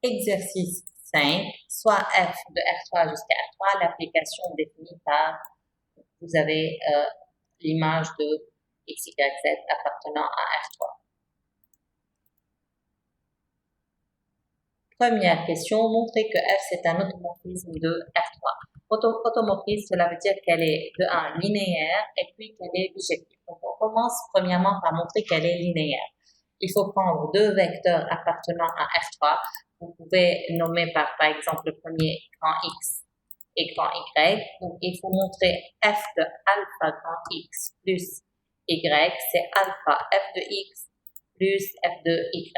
Exercice 5, soit f de R3 jusqu'à R3, l'application définie par, vous avez l'image de x, y, z appartenant à R3. Première question, montrer que f c'est un automorphisme de R3. Automorphisme, cela veut dire qu'elle est de 1 linéaire et puis qu'elle est bijective. Donc on commence premièrement par montrer qu'elle est linéaire. Il faut prendre deux vecteurs appartenant à R3. Vous pouvez nommer par exemple le premier grand X et grand Y. Donc il faut montrer f de alpha grand X plus Y, c'est alpha f de X plus f de Y.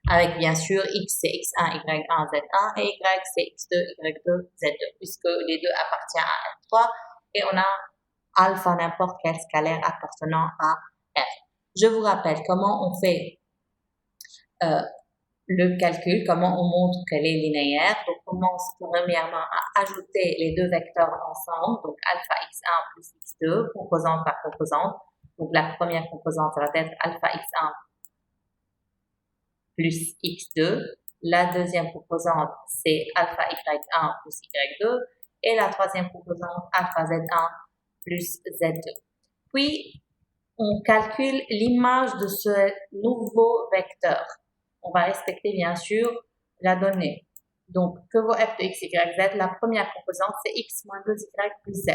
Avec bien sûr x c'est x1, y1, z1 et y c'est x2, y2, z2, puisque les deux appartiennent à R3 et on a alpha n'importe quel scalaire appartenant à R. Je vous rappelle comment on fait le calcul, comment on montre qu'elle est linéaire. Donc, on commence premièrement à ajouter les deux vecteurs ensemble, donc alpha x1 plus x2, composante par composante. Donc, la première composante va être alpha x1 plus x2. La deuxième composante, c'est alpha y1 plus y2. Et la troisième composante, alpha z1 plus z2. Puis, on calcule l'image de ce nouveau vecteur. On va respecter bien sûr la donnée. Donc, que vaut f de x, y, z? La première composante, c'est x moins 2y plus z.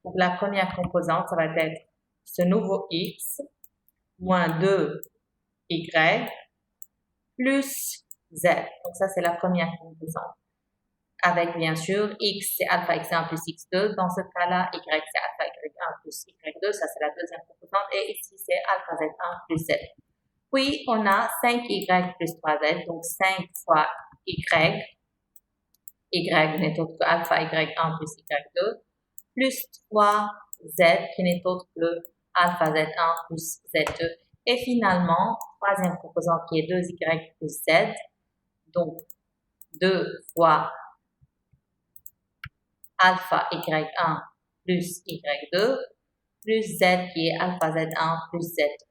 Donc, la première composante, ça va être ce nouveau x moins 2y plus z. Donc, ça, c'est la première composante. Avec, bien sûr, x, c'est alpha x1 plus x2. Dans ce cas-là, y, c'est alpha y1 plus y2. Ça, c'est la deuxième composante. Et ici, c'est alpha z1 plus z. Puis, on a 5y plus 3z. Donc, 5 fois y. Y n'est autre que alpha y1 plus y2. Plus 3z qui n'est autre que alpha z1 plus z2. Et finalement, troisième composante qui est 2y plus z. Donc, 2 fois alpha y1 plus y2 plus z qui est alpha z1 plus z2.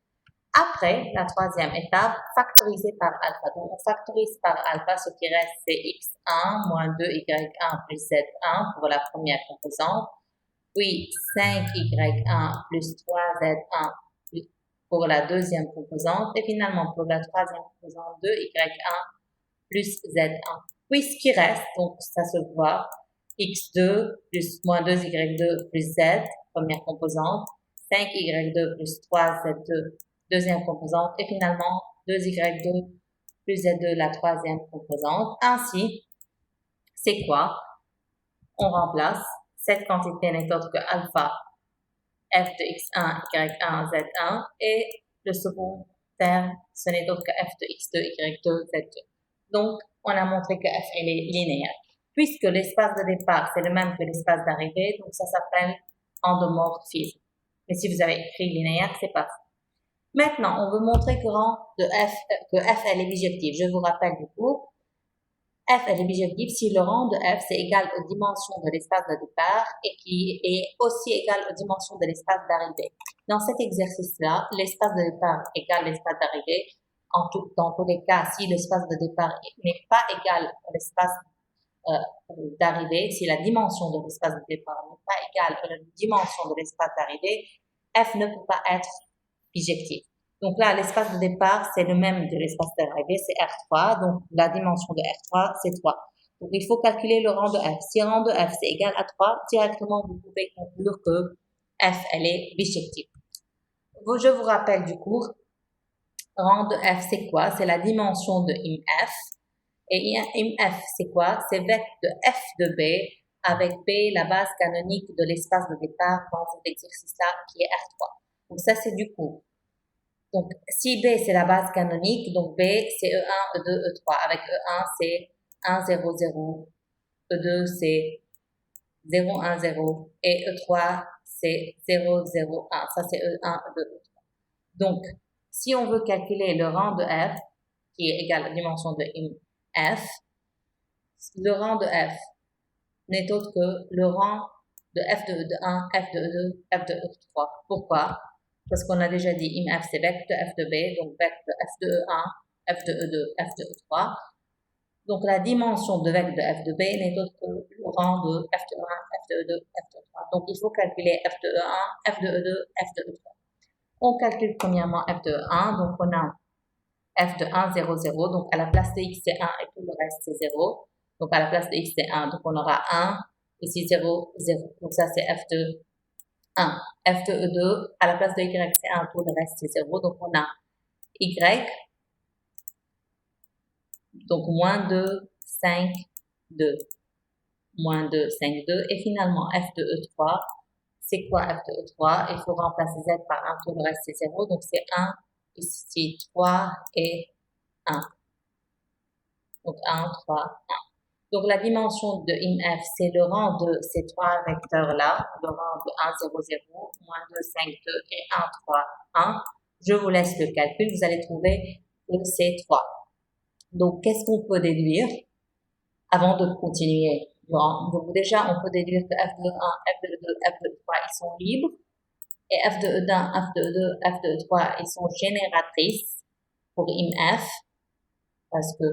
Après, la troisième étape, factoriser par alpha. Donc, on factorise par alpha, ce qui reste c'est x1 moins 2y1 plus z1 pour la première composante, puis 5y1 plus 3z1 pour la deuxième composante, et finalement pour la troisième composante, 2y1 plus z1. Puis ce qui reste, donc ça se voit, x2 plus moins 2y2 plus z, première composante, 5y2 plus 3z2, deuxième composante, et finalement 2y2 plus z2, la troisième composante. Ainsi, c'est quoi? On remplace, cette quantité n'est autre que alpha f de x1, y1, z1, et le second terme, ce n'est autre que f de x2, y2, z2. Donc, on a montré que f, elle est linéaire. Puisque l'espace de départ, c'est le même que l'espace d'arrivée, donc ça s'appelle endomorphisme. Mais si vous avez écrit linéaire, c'est pas ça. Maintenant, on veut montrer que f, elle est bijective. Je vous rappelle du coup, f, elle est bijective si le rang de f, c'est égal aux dimensions de l'espace de départ et qui est aussi égal aux dimensions de l'espace d'arrivée. Dans cet exercice-là, l'espace de départ égale l'espace d'arrivée. Dans tous les cas, si l'espace de départ n'est pas égal à l'espace d'arrivée, si la dimension de l'espace de départ n'est pas égale à la dimension de l'espace d'arrivée, f ne peut pas être bijectif. Donc là, l'espace de départ, c'est le même de l'espace d'arrivée, c'est R3. Donc la dimension de R3, c'est 3. Donc il faut calculer le rang de f. Si le rang de f, c'est égal à 3, directement, vous pouvez conclure que f, elle est bijective. Je vous rappelle du coup, rang de f, c'est quoi? C'est la dimension de IMF. Et IMF, c'est quoi? C'est vecteur de f de b avec b, la base canonique de l'espace de départ dans cet exercice-là qui est R3. Donc ça, c'est du cours. Donc, si B, c'est la base canonique, donc B, c'est E1, E2, E3. Avec E1, c'est 1, 0, 0. E2, c'est 0, 1, 0. Et E3, c'est 0, 0, 1. Ça, c'est E1, E2, E3. Donc, si on veut calculer le rang de F, qui est égal à la dimension de F, le rang de F n'est autre que le rang de F de E1, F de E2, F de E3. Pourquoi? Parce qu'on a déjà dit IMF, c'est vecteur de f de b, donc vecteur de f de E1, f de E2, f de E3. Donc, la dimension de vecteur de f de b n'est autre que le rang de f de 1, f de e2, f de e3. Donc, il faut calculer f de e1, f de e2, f de e3. On calcule premièrement f de e1. Donc, on a f de 1, 0, 0. Donc, à la place de x, c'est 1 et tout le reste, c'est 0. Donc, à la place de x, c'est 1. Donc, on aura 1, ici 0, 0. Donc, ça, c'est f de 1. F de E2, à la place de y, c'est 1, tout le reste, c'est 0. Donc, on a y, donc moins 2, 5, 2. Moins 2, 5, 2. Et finalement, f de E3, c'est quoi f de E3? Il faut remplacer z par 1, tout le reste, c'est 0. Donc, c'est 1, ici 3 et 1. Donc, 1, 3, 1. Donc, la dimension de IMF, c'est le rang de ces trois vecteurs-là, le rang de 1, 0, 0, moins 2, 5, 2 et 1, 3, 1. Je vous laisse le calcul, vous allez trouver que c'est 3. Donc, qu'est-ce qu'on peut déduire avant de continuer? Donc, déjà, on peut déduire que f de 1, f de 2, f de 3, ils sont libres. Et f de E1, f de 2, f de 3, ils sont génératrices pour IMF, parce que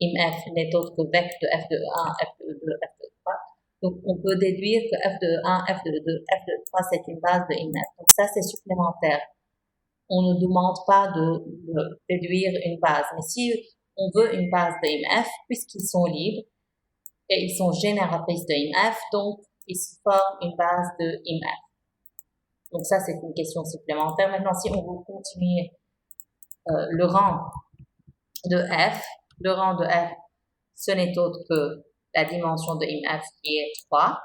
IMF n'est autre que vecteur de f de 1, f de 2, f de 3. Donc, on peut déduire que f de 1, f de 2, f de 3, c'est une base de IMF. Donc, ça, c'est supplémentaire. On ne demande pas de déduire une base. Mais si on veut une base de IMF, puisqu'ils sont libres et ils sont génératrices de IMF, donc ils se forment une base de IMF. Donc, ça, c'est une question supplémentaire. Maintenant, si on veut continuer le rang de f, le rang de f, ce n'est autre que la dimension de IMF qui est 3,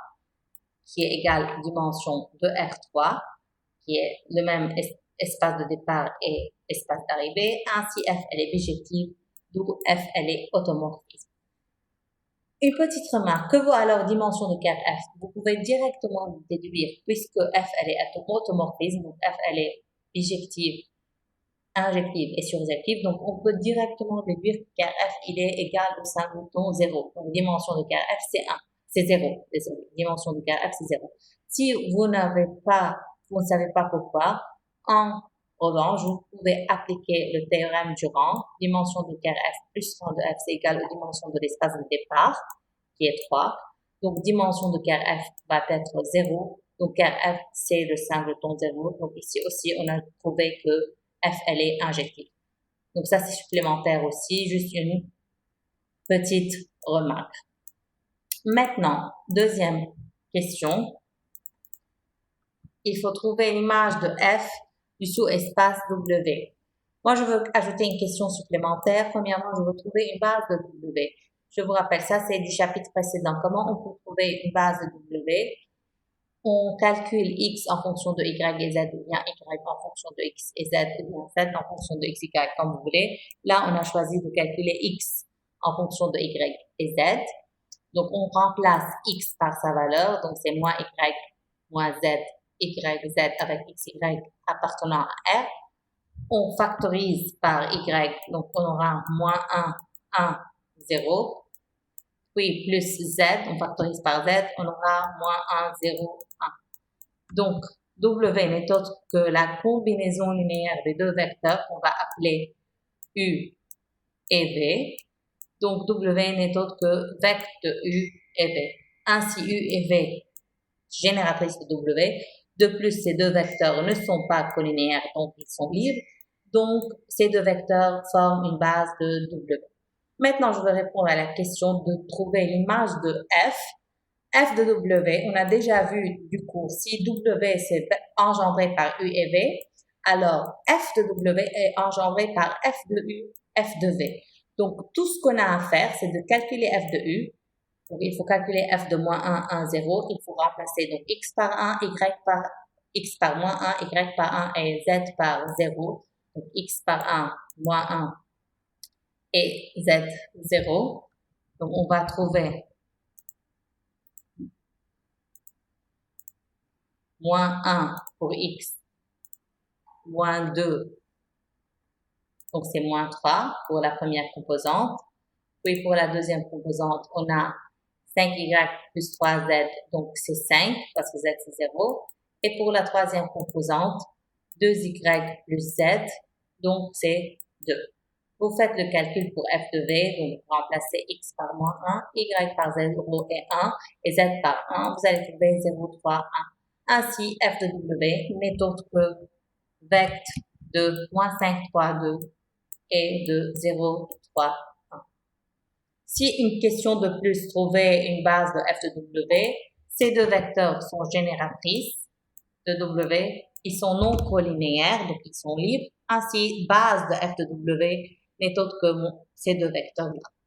qui est égale à la dimension de R3, qui est le même espace de départ et espace d'arrivée. Ainsi, f, elle est bijective, d'où f, elle est automorphisme. Une petite remarque, que vaut alors dimension de carré f? Vous pouvez directement déduire, puisque f, elle est automorphisme, donc f, elle est bijective, injective et surjective, donc on peut directement déduire que carré f, il est égal au singleton 0. Donc, dimension de carré f, c'est 1. C'est 0, désolé. Dimension de carré f, c'est 0. Si vous ne savez pas pourquoi, en revanche, vous pouvez appliquer le théorème du rang. Dimension de carré f plus rang de f, c'est égal aux dimensions de l'espace de départ, qui est 3. Donc, dimension de carré f va être 0. Donc, carré f, c'est le singleton 0. Donc, ici aussi, on a trouvé que f, elle est injective. Donc, ça, c'est supplémentaire aussi. Juste une petite remarque. Maintenant, deuxième question. Il faut trouver l'image de f du sous-espace W. Moi, je veux ajouter une question supplémentaire. Premièrement, je veux trouver une base de W. Je vous rappelle, ça, c'est du chapitre précédent. Comment on peut trouver une base de W? On calcule x en fonction de y et z, ou bien y en fonction de x et z, ou bien z en fonction de x, y, comme vous voulez. Là, on a choisi de calculer x en fonction de y et z. Donc, on remplace x par sa valeur. Donc, c'est moins y, moins z, y, z avec x, y appartenant à R. On factorise par y. Donc, on aura moins 1, 1, 0. Puis, plus z, on factorise par z, on aura moins 1, 0, 1. Donc, W n'est autre que la combinaison linéaire des deux vecteurs qu'on va appeler U et V. Donc, W n'est autre que vecteur de U et V. Ainsi, U et V, génératrices de W. De plus, ces deux vecteurs ne sont pas collinéaires, donc ils sont libres. Donc, ces deux vecteurs forment une base de W. Maintenant, je vais répondre à la question de trouver l'image de F. F de W, on a déjà vu du coup, si W c'est engendré par U et V, alors F de W est engendré par F de U, F de V. Donc, tout ce qu'on a à faire, c'est de calculer F de U. Donc, il faut calculer F de moins 1, 1, 0. Il faut remplacer donc X par 1, X par moins 1, Y par 1 et Z par 0. Donc, X par 1, moins 1 et Z 0. Donc, on va trouver moins 1 pour X, moins 2, donc c'est moins 3 pour la première composante. Puis pour la deuxième composante, on a 5y plus 3z, donc c'est 5 parce que z c'est 0. Et pour la troisième composante, 2y plus z, donc c'est 2. Vous faites le calcul pour f de v, donc vous remplacez x par moins 1, y par 0 et 1, et z par 1. Vous allez trouver 0, 3, 1. Ainsi, f de w n'est autre que vect de moins 5, 3, 2 et de 0, 3, 1. Si une question de plus trouvait une base de f de w, ces deux vecteurs sont génératrices de w, ils sont non collinéaires, donc ils sont libres. Ainsi, base de f de w n'est autre que ces deux vecteurs-là.